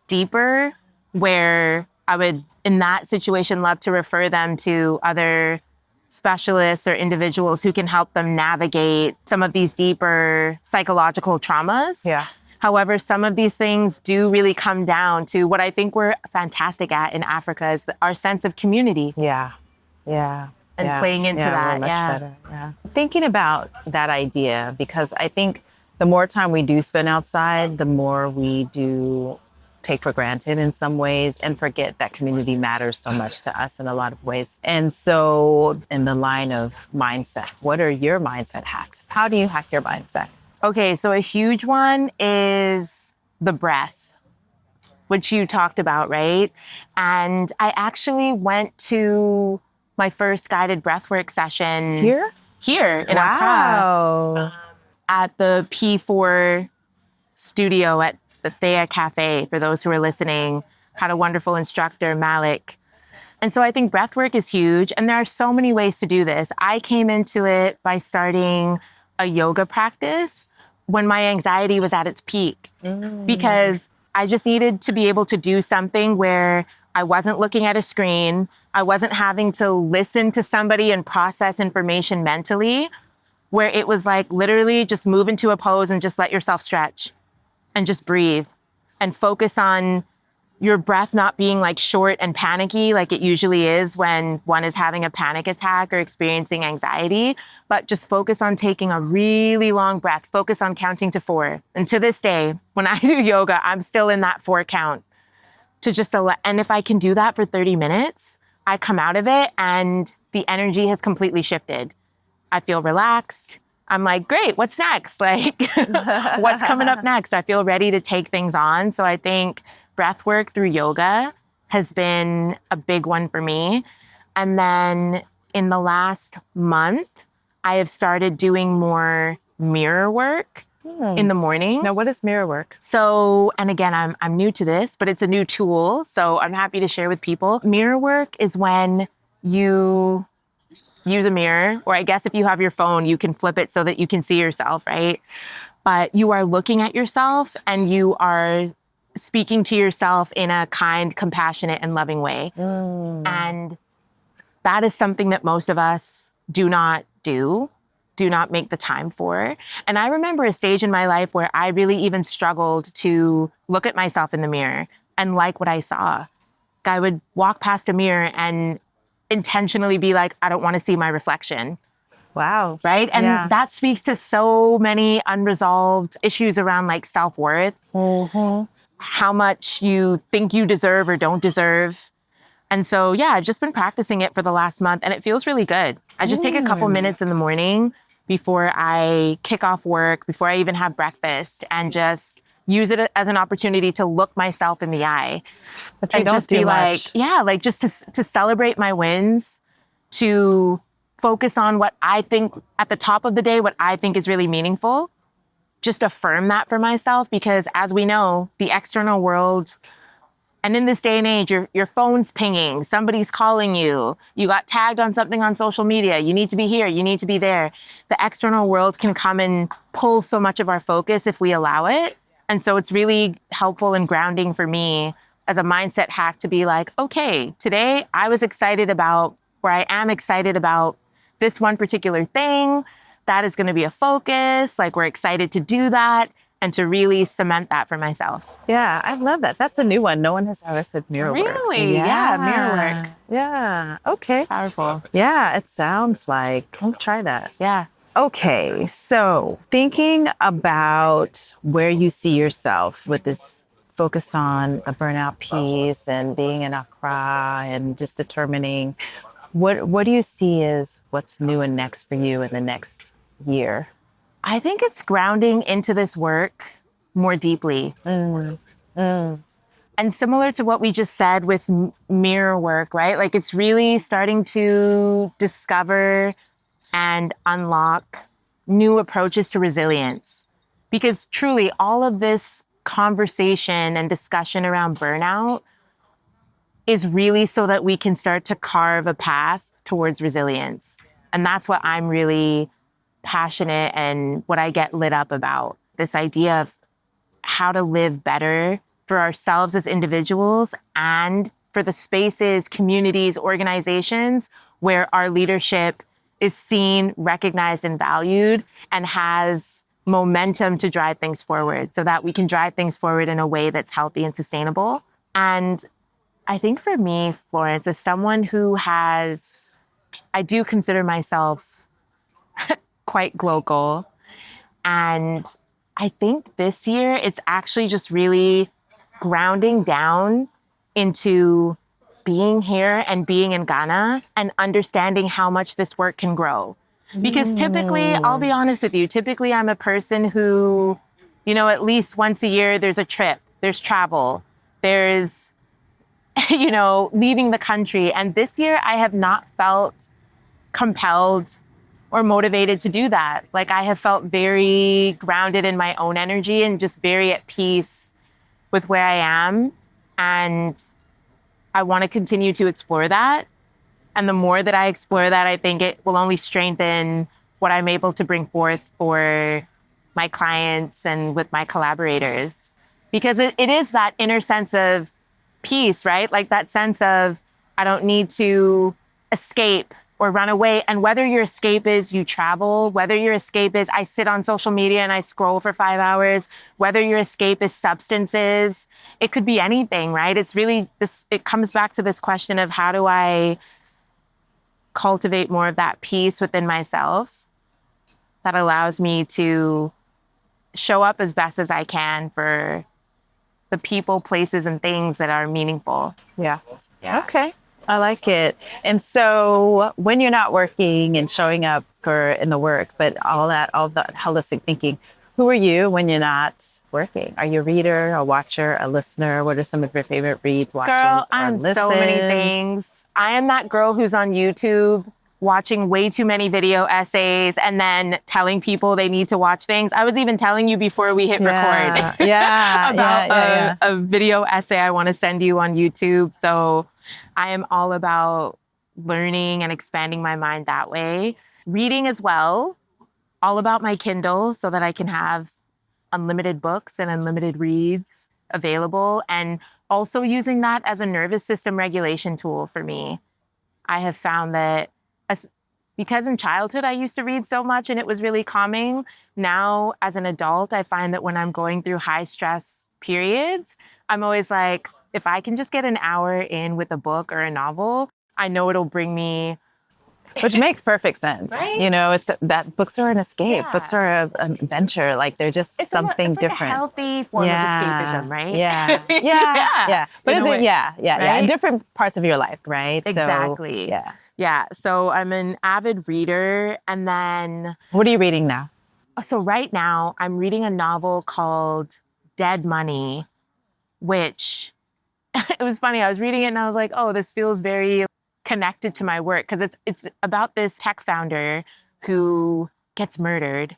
deeper, where I would, in that situation, love to refer them to other specialists or individuals who can help them navigate some of these deeper psychological traumas. Yeah. However, some of these things do really come down to what I think we're fantastic at in Africa is our sense of community. Yeah. Yeah. And playing into that. We're much better. Yeah. Thinking about that idea, because I think the more time we do spend outside, the more we do take for granted in some ways and forget that community matters so much to us in a lot of ways. And so in the line of mindset, what are your mindset hacks? How do you hack your mindset? Okay, so a huge one is the breath, which you talked about, right? And I actually went to my first guided breathwork session here in Accra at the P4 studio at the Thea Cafe. For those who are listening, had a wonderful instructor, Malik. And so I think breathwork is huge. And there are so many ways to do this. I came into it by starting a yoga practice when my anxiety was at its peak, because I just needed to be able to do something where I wasn't looking at a screen. I wasn't having to listen to somebody and process information mentally, where it was literally just move into a pose and just let yourself stretch and just breathe and focus on your breath not being short and panicky like it usually is when one is having a panic attack or experiencing anxiety, but just focus on taking a really long breath, focus on counting to 4. And to this day, when I do yoga, I'm still in that 4 count to just and if I can do that for 30 minutes, I come out of it and the energy has completely shifted. I feel relaxed. I'm like, great, what's next? Like, what's coming up next? I feel ready to take things on. So I think breath work through yoga has been a big one for me. And then in the last month, I have started doing more mirror work in the morning. Now, what is mirror work? So, and again, I'm new to this, but it's a new tool. So I'm happy to share with people. Mirror work is when you use a mirror, or I guess if you have your phone, you can flip it so that you can see yourself, right? But you are looking at yourself and you are speaking to yourself in a kind, compassionate, and loving way. And that is something that most of us do not make the time for. And I remember a stage in my life where I really even struggled to look at myself in the mirror and like what I saw. I would walk past a mirror and intentionally be like, I don't want to see my reflection. Wow. Right? And that speaks to so many unresolved issues around like self-worth, how much you think you deserve or don't deserve. And so, yeah, I've just been practicing it for the last month and it feels really good. I just take a couple minutes in the morning before I kick off work, before I even have breakfast, and just use it as an opportunity to look myself in the eye. And just be like, like just to celebrate my wins, to focus on what I think at the top of the day, what I think is really meaningful. Just affirm that for myself, because as we know, the external world, and in this day and age, your phone's pinging, somebody's calling you, you got tagged on something on social media, you need to be here, you need to be there. The external world can come and pull so much of our focus if we allow it. And so it's really helpful and grounding for me as a mindset hack to be like, okay, today I was excited about, or I am excited about this one particular thing. That is going to be a focus. Like, we're excited to do that and to really cement that for myself. Yeah, I love that. That's a new one. No one has ever said mirror work. Really? Yeah, mirror work. Yeah. Okay. Powerful. Yeah, it sounds like, I'll try that. Yeah. Okay, so thinking about where you see yourself with this focus on a burnout piece and being in Accra and just determining what do you see as what's new and next for you in the next year? I think it's grounding into this work more deeply. And similar to what we just said with mirror work, right? Like, it's really starting to discover and unlock new approaches to resilience. Because truly, all of this conversation and discussion around burnout is really so that we can start to carve a path towards resilience. And that's what I'm really passionate and what I get lit up about. This idea of how to live better for ourselves as individuals and for the spaces, communities, organizations where our leadership is seen, recognized, and valued, and has momentum to drive things forward so that we can drive things forward in a way that's healthy and sustainable. And I think for me, Florence, as someone who I do consider myself quite glocal. And I think this year it's actually just really grounding down into being here and being in Ghana and understanding how much this work can grow. Because typically, I'll be honest with you, typically I'm a person who, at least once a year, there's a trip, there's travel, there's, leaving the country. And this year I have not felt compelled or motivated to do that. Like, I have felt very grounded in my own energy and just very at peace with where I am. And I want to continue to explore that. And the more that I explore that, I think it will only strengthen what I'm able to bring forth for my clients and with my collaborators. Because it is that inner sense of peace, right? Like that sense of, I don't need to escape or run away. And whether your escape is you travel, whether your escape is I sit on social media and I scroll for 5 hours, whether your escape is substances, it could be anything, right? It's really this, it comes back to this question of how do I cultivate more of that peace within myself that allows me to show up as best as I can for the people, places, and things that are meaningful. Yeah. Yeah. Okay. I like it. And so when you're not working and showing up for in the work, but all that holistic thinking, who are you when you're not working? Are you a reader, a watcher, a listener? What are some of your favorite reads, Girl, watchings, or I'm so many listens? things. I am that girl who's on YouTube watching way too many video essays and then telling people they need to watch things. I was even telling you before we hit record Yeah, yeah, about yeah. a video essay I want to send you on YouTube. So I am all about learning and expanding my mind that way. Reading as well, all about my Kindle so that I can have unlimited books and unlimited reads available, and also using that as a nervous system regulation tool for me. I have found that as, because in childhood I used to read so much and it was really calming, now as an adult, I find that when I'm going through high stress periods, I'm always like, if I can just get an hour in with a book or a novel, I know it'll bring me, Which makes perfect sense. right? You know, it's that books are an escape. Yeah. Books are an adventure. Like they're just something It's like a different. healthy form of Yeah, escapism, right? yeah, Yeah, yeah. But in a is it? way, Yeah. In right? different parts of your life, right? So, Exactly. yeah. Yeah. So I'm an avid reader. And then, What are you reading now? so right now, I'm reading a novel called Dead Money, which it was funny. I was reading it and I was like, oh, this feels very connected to my work because it's about this tech founder who gets murdered.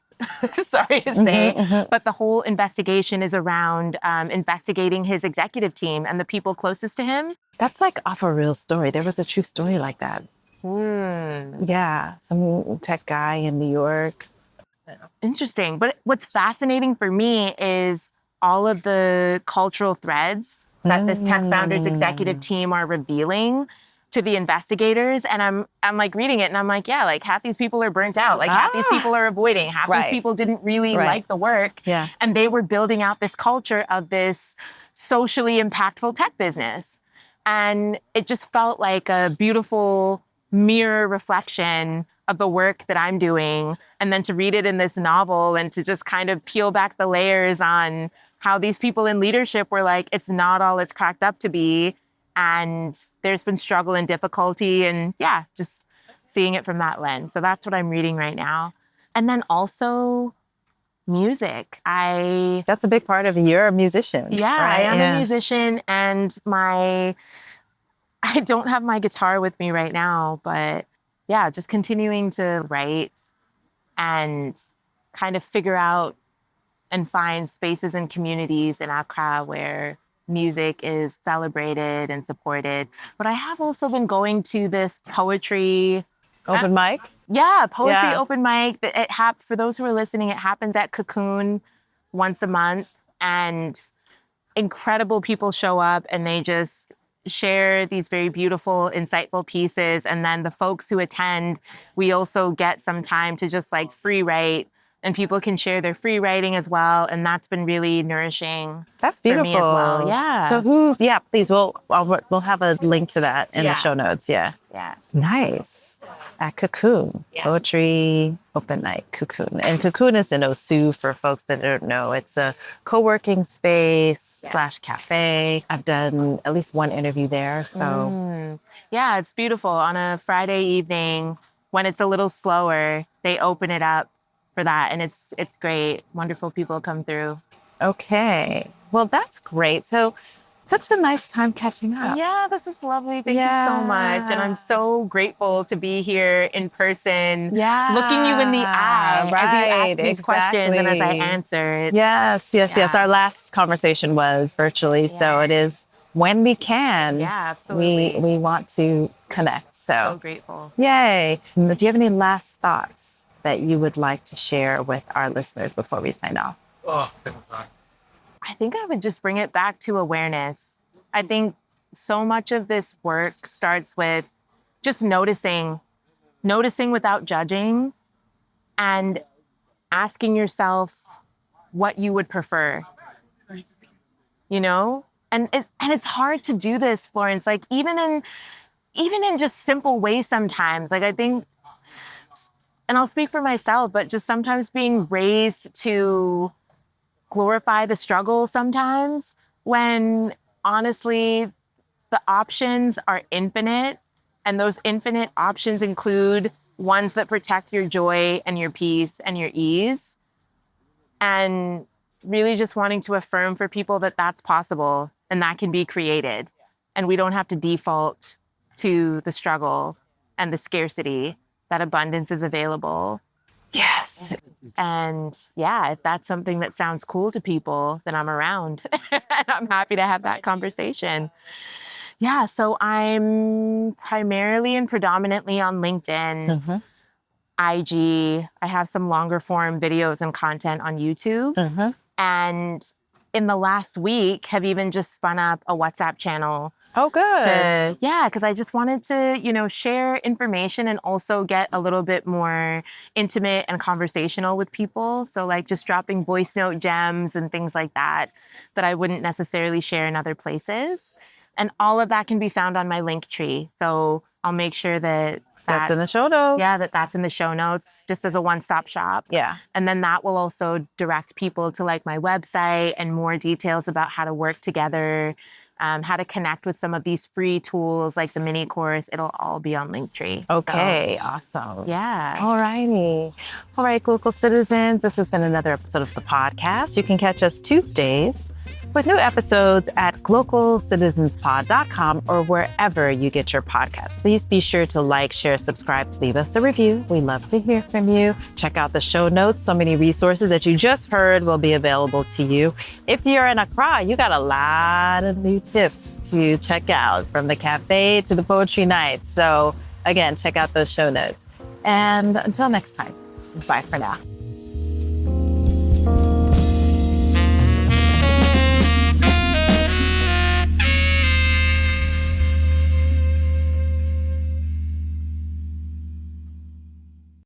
Sorry to say, but the whole investigation is around investigating his executive team and the people closest to him. That's like off a real story. There was a true story like that. Hmm. Yeah, some tech guy in New York. Interesting. But what's fascinating for me is all of the cultural threads that this tech founder's executive team are revealing to the investigators. And I'm like reading it and I'm like, yeah, like half these people are burnt out. Like half these people are avoiding. Half these Right. people didn't really Right. like the work. Yeah. And they were building out this culture of this socially impactful tech business. And it just felt like a beautiful mirror reflection of the work that I'm doing. And then to read it in this novel and to just kind of peel back the layers on how these people in leadership were like, it's not all it's cracked up to be. And there's been struggle and difficulty. And yeah, just seeing it from that lens. So that's what I'm reading right now. And then also music. That's a big part of you're a musician. Yeah, right? I am a musician and I don't have my guitar with me right now, but yeah, just continuing to write and kind of figure out and find spaces and communities in Accra where music is celebrated and supported. But I have also been going to this poetry, Open mic. poetry Yeah. open mic. For those who are listening, it happens at Cocoon once a month, and incredible people show up and they just share these very beautiful, insightful pieces. And then the folks who attend, we also get some time to just like free write, and people can share their free writing as well. And that's been really nourishing That's for beautiful. me as well. Yeah. So please, we'll have a link to that in the Yeah. show notes. Yeah. Yeah. Nice. At Cocoon, poetry open night, Cocoon. And Cocoon is in Osu for folks that don't know. It's a co-working space / cafe. I've done at least one interview there. So Yeah, it's beautiful. On a Friday evening, when it's a little slower, they open it up for that. And it's great. Wonderful people come through. okay. Well, that's great. So such a nice time catching up. Yeah, this is lovely. Thank you so much. And I'm so grateful to be here in person, looking you in the eye as you ask these questions and as I answer. Yes. Our last conversation was virtually. So it is when we can. Yeah, absolutely. We want to connect. So grateful. Yay. Do you have any last thoughts that you would like to share with our listeners before we sign off? I think I would just bring it back to awareness. I think so much of this work starts with just noticing without judging, and asking yourself what you would prefer, you know? And it's hard to do this, Florence, like even in just simple ways sometimes. Like I think, and I'll speak for myself, but just sometimes being raised to glorify the struggle sometimes, when honestly the options are infinite, and those infinite options include ones that protect your joy and your peace and your ease. And really just wanting to affirm for people that that's possible and that can be created. And we don't have to default to the struggle and the scarcity, that abundance is available. Yes. And yeah, if that's something that sounds cool to people, then I'm around. And I'm happy to have that conversation. Yeah, so I'm primarily and predominantly on LinkedIn, IG. I have some longer form videos and content on YouTube. And in the last week, have even just spun up a WhatsApp channel. Oh, good. Because I just wanted to, share information and also get a little bit more intimate and conversational with people. So like just dropping voice note gems and things like that I wouldn't necessarily share in other places. And all of that can be found on my link tree. So I'll make sure that that's in the show notes. Yeah, that's in the show notes, just as a one-stop shop. Yeah. And then that will also direct people to like my website and more details about how to work together, how to connect with some of these free tools like the mini course. It'll all be on Linktree. Okay, awesome. Yeah. All righty. All right, Glocal citizens, this has been another episode of the podcast. You can catch us Tuesdays with new episodes at glocalcitizenspod.com or wherever you get your podcasts. Please be sure to like, share, subscribe, leave us a review. We love to hear from you. Check out the show notes. So many resources that you just heard will be available to you. If you're in Accra, you got a lot of new tips to check out, from the cafe to the poetry night. So again, check out those show notes. And until next time, bye for now.